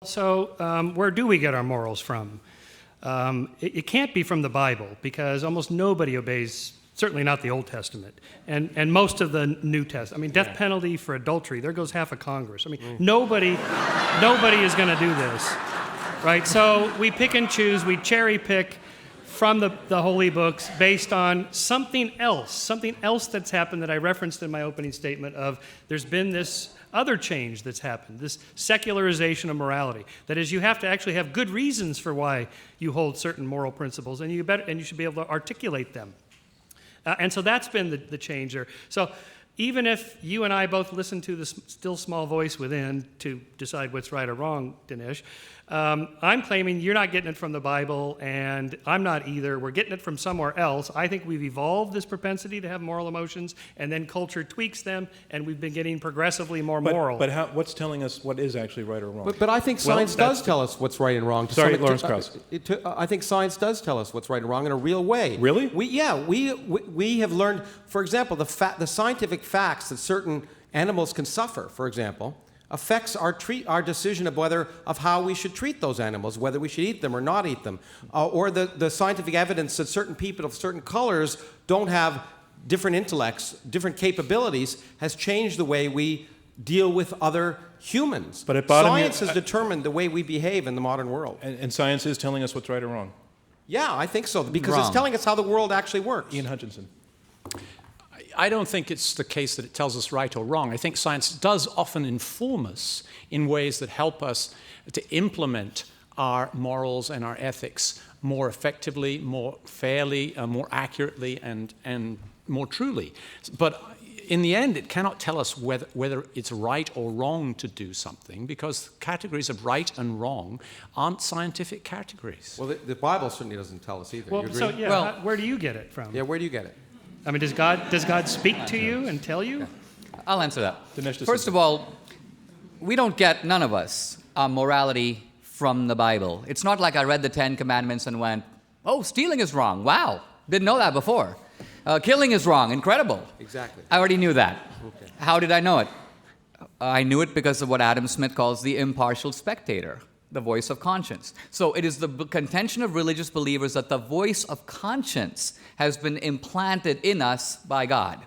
So where do we get our morals from? It can't be from the Bible, because almost nobody obeys, certainly not the Old Testament, and most of the New Testament. I mean, death penalty for adultery, there goes half of Congress. I mean, nobody is going to do this, right? So we pick and choose, we cherry pick from the holy books based on something else that's happened that I referenced in my opening statement of there's been this other change that's happened, this secularization of morality. That is, you have to actually have good reasons for why you hold certain moral principles, and you should be able to articulate them. And so that's been the change there. So even if you and I both listen to the still small voice within to decide what's right or wrong, Dinesh, I'm claiming you're not getting it from the Bible, and I'm not either. We're getting it from somewhere else. I think we've evolved this propensity to have moral emotions, and then culture tweaks them, and we've been getting progressively more moral. But what's telling us what is actually right or wrong? But I think science does tell us what's right and wrong. Sorry, Lawrence Krauss. I think science does tell us what's right and wrong in a real way. Really? We have learned, for example, the scientific facts that certain animals can suffer, for example, affects our decision of how we should treat those animals, whether we should eat them or not eat them, or the scientific evidence that certain people of certain colors don't have different intellects, different capabilities, has changed the way we deal with other humans. But at bottom, science has determined the way we behave in the modern world. And science is telling us what's right or wrong. Yeah, I think so, because it's telling us how the world actually works. Ian Hutchinson. I don't think it's the case that it tells us right or wrong. I think science does often inform us in ways that help us to implement our morals and our ethics more effectively, more fairly, more accurately, and more truly. But in the end, it cannot tell us whether it's right or wrong to do something, because categories of right and wrong aren't scientific categories. Well, the Bible certainly doesn't tell us either. Well, you agree? so yeah, where do you get it from? Yeah, where do you get it? I mean, does God speak to you and tell you? I'll answer that. Dinesh, First of all, we don't get, none of us, our morality from the Bible. It's not like I read the 10 Commandments and went, oh, stealing is wrong. Wow, didn't know that before. Killing is wrong. Incredible. Exactly. I already knew that. Okay. How did I know it? I knew it because of what Adam Smith calls the impartial spectator, the voice of conscience. So it is the contention of religious believers that the voice of conscience has been implanted in us by God.